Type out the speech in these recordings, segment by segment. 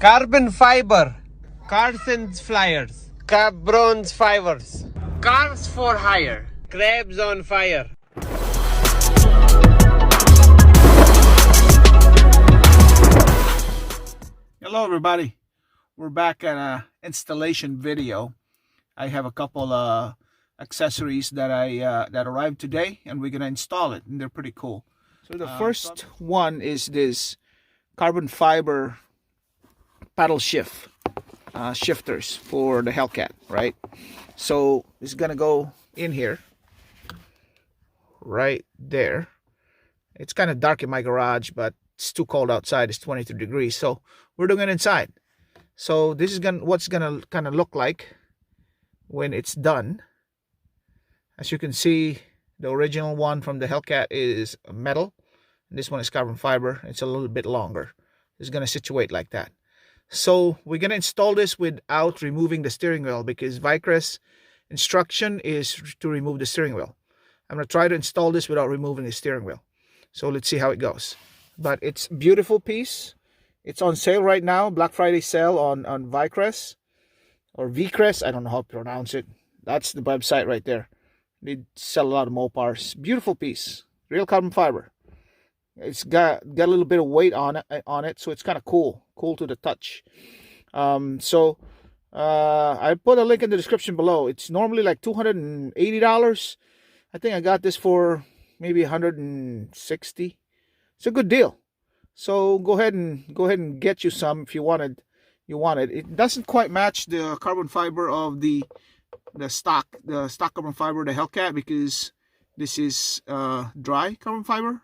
Carbon fiber. Carson's flyers. Cabron's fibers. Cars for hire. Crabs on fire. Hello everybody, we're back at an installation video. I have a couple accessories that that arrived today, and we're gonna install it, and they're pretty cool. So the first one is this carbon fiber paddle shifters for the Hellcat, right? So it's gonna go in here, right there. It's kind of dark in my garage, but it's too cold outside. It's 23 degrees, so we're doing it inside. So this is what's gonna kind of look like when it's done. As you can see, the original one from the Hellcat is metal, and this one is carbon fiber. It's a little bit longer. It's gonna situate like that. So we're gonna install this without removing the steering wheel, because Vicrez instruction is to remove the steering wheel. I'm gonna try to install this without removing the steering wheel. So let's see how it goes. But it's a beautiful piece. It's on sale right now, Black Friday sale on Vicrez or Vicrez. I don't know how to pronounce it. That's the website right there. They sell a lot of Mopars. Beautiful piece, real carbon fiber. It's got a little bit of weight on it, so it's kind of cool to the touch. I put a link in the description below. It's normally like $280. I think I got this for maybe $160. It's a good deal. So go ahead and get you some if you wanted. It doesn't quite match the carbon fiber of the stock carbon fiber, the Hellcat, because this is dry carbon fiber,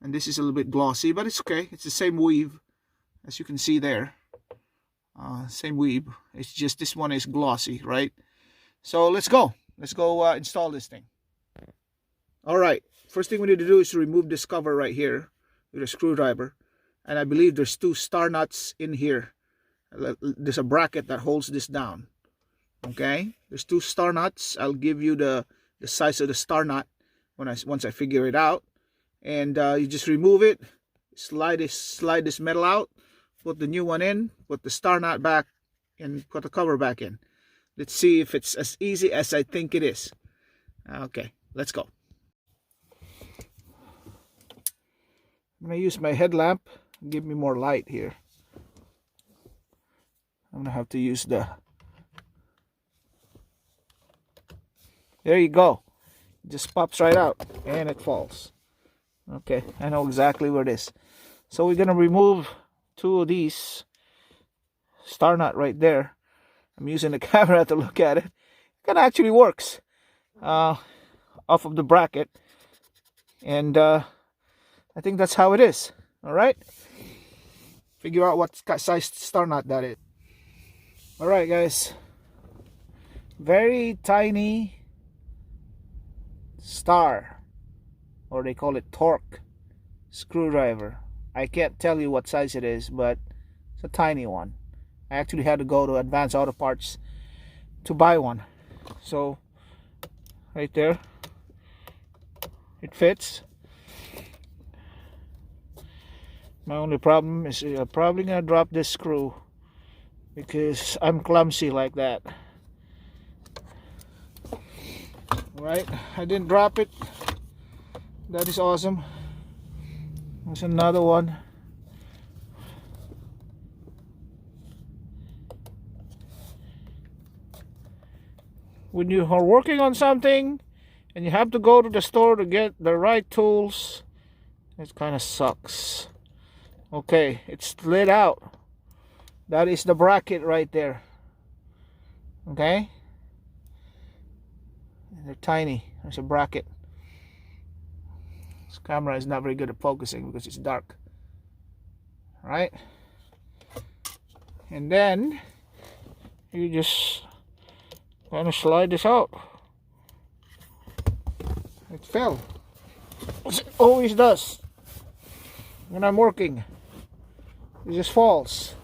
and this is a little bit glossy, but it's okay. It's the same weave, as you can see there. Same weave. It's just this one is glossy, right? So let's go install this thing. All right. First thing we need to do is to remove this cover right here with a screwdriver. And I believe there's two star nuts in here. There's a bracket that holds this down. Okay? There's two star nuts. I'll give you the size of the star nut once I figure it out. And you just remove it, slide this metal out, put the new one in, put the star nut back, and put the cover back in. Let's see if it's as easy as I think it is. Okay, let's go. I'm going to use my headlamp, give me more light here. I'm going to have to use there you go. It just pops right out and it falls. Okay, I know exactly where it is. So we're going to remove two of these star nut right there. I'm using the camera to look at it. It kind of actually works off of the bracket. And I think that's how it is. All right, figure out what size star nut that is. All right, guys, very tiny star, or they call it torque screwdriver. I can't tell you what size it is, but it's a tiny one. I actually had to go to Advanced Auto Parts to buy one. So right there, it fits. My only problem is I'm probably gonna drop this screw because I'm clumsy like that. Right, I didn't drop it. That is awesome. There's another one. When you are working on something and you have to go to the store to get the right tools, it kind of sucks. Okay, it's slid out. That is the bracket right there. Okay, they're tiny. There's a bracket. This camera is not very good at focusing because it's dark. All right, and then you just kind of slide this out. It fell, as it always does when I'm working. It just falls.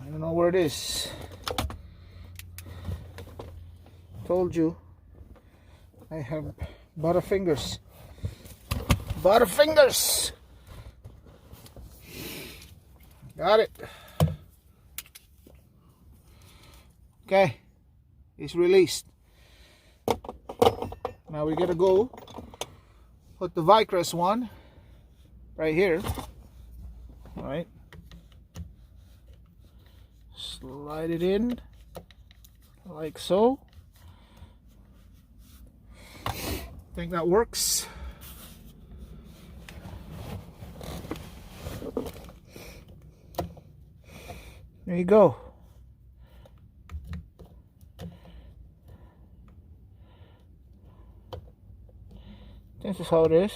I don't know where it is. Told you I have butterfingers. Butterfingers. Got it. Okay, it's released. Now we gotta go put the Vicrez one right here. All right, slide it in like so. I think that works. There you go. This is how it is.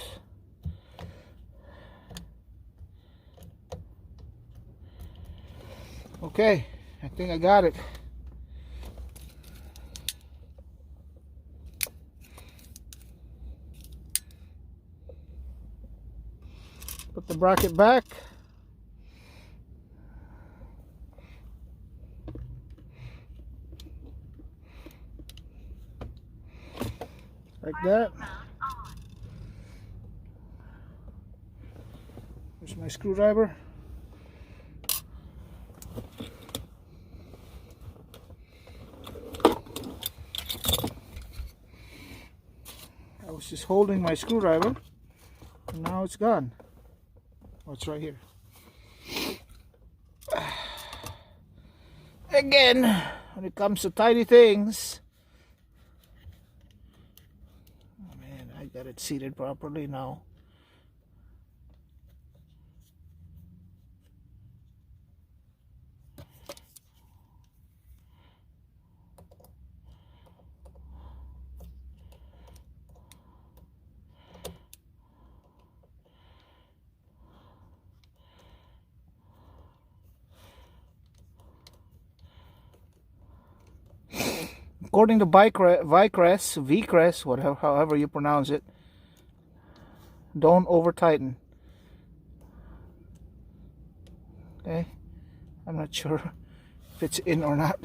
Okay, I think I got it. Put the bracket back. Like that. Here's my screwdriver. I was just holding my screwdriver and now it's gone. Oh, it's right here. Again, when it comes to tiny things, oh man, I got it seated properly now. According to Vicrez, whatever, however you pronounce it, don't over tighten. Okay, I'm not sure if it's in or not.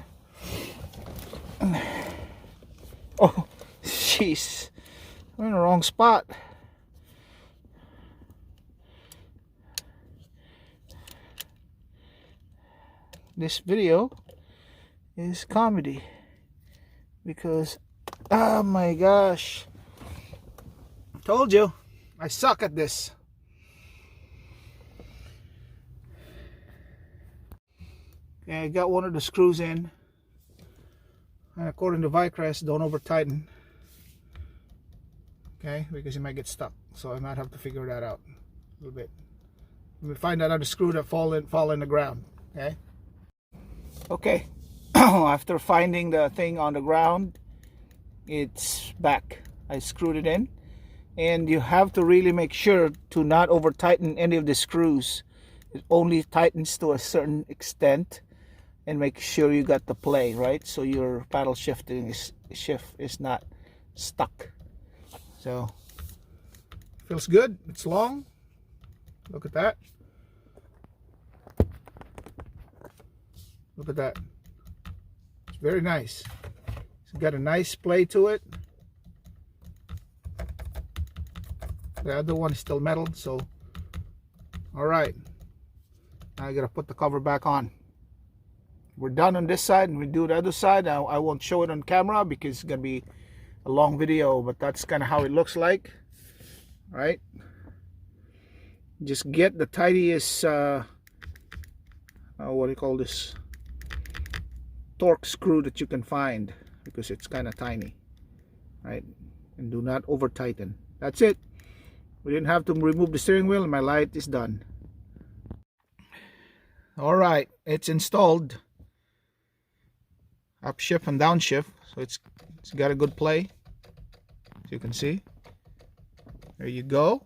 Oh, jeez, I'm in the wrong spot. This video is comedy. Because, oh my gosh, told you, I suck at this. Okay, I got one of the screws in. And according to Vicrez, don't over tighten. Okay, because you might get stuck. So I might have to figure that out a little bit. Let me find out how the screw that fall in the ground. Okay. Okay. After finding the thing on the ground, it's back. I screwed it in, and you have to really make sure to not over tighten any of the screws. It only tightens to a certain extent, and make sure you got the play right, so your paddle shift is not stuck. So feels good. It's long. Look at that. Look at that. Very nice. It's got a nice play to it. The other one is still metal, so alright. Now I gotta put the cover back on. We're done on this side, and we do the other side. I won't show it on camera because it's gonna be a long video, but that's kind of how it looks like. Alright. Just get the tiniest what do you call this? Torque screw that you can find, because it's kind of tiny, right? And do not over tighten. That's it. We didn't have to remove the steering wheel, and my light is done. All right, it's installed. Upshift and downshift, so it's got a good play, as you can see. There you go,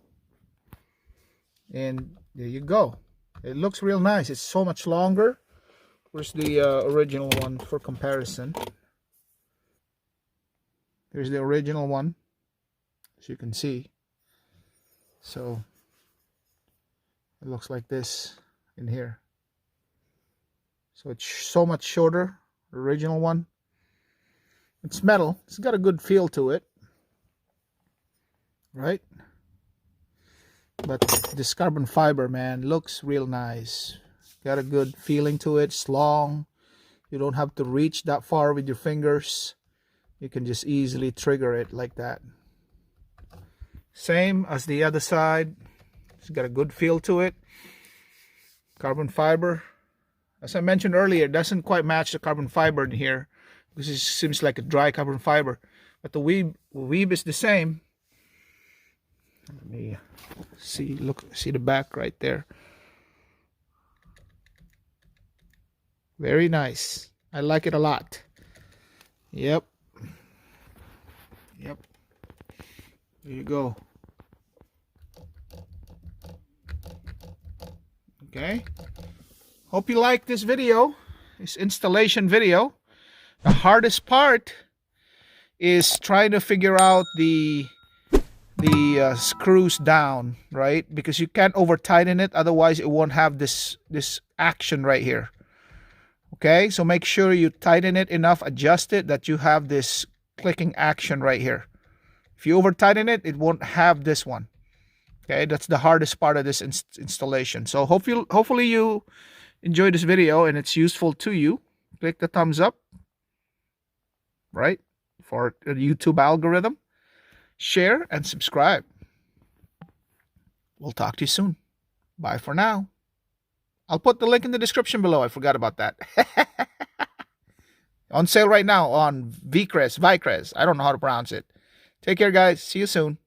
and there you go. It looks real nice. It's so much longer. Where's the original one for comparison? There's the original one, as you can see. So it looks like this in here. So it's so much shorter, the original one. It's metal. It's got a good feel to it, right? But this carbon fiber, man, looks real nice. got a good feeling to it. It's long. You don't have to reach that far with your fingers. You can just easily trigger it like that. Same as the other side. It's got a good feel to it. Carbon fiber. As I mentioned earlier, it doesn't quite match the carbon fiber in here. This seems like a dry carbon fiber. But the weave is the same. Let me see the back right there. Very nice. I like it a lot. Yep. There you go. Okay. Hope you like this video, this installation video. The hardest part is trying to figure out the screws down, right? Because you can't over tighten it, otherwise it won't have this action right here. Okay, so make sure you tighten it enough, adjust it, that you have this clicking action right here. If you over tighten it, it won't have this one. Okay, that's the hardest part of this installation. So hopefully you enjoy this video and it's useful to you. Click the thumbs up, right, for the YouTube algorithm. Share and subscribe. We'll talk to you soon. Bye for now. I'll put the link in the description below. I forgot about that. On sale right now on Vicrez. I don't know how to pronounce it. Take care, guys. See you soon.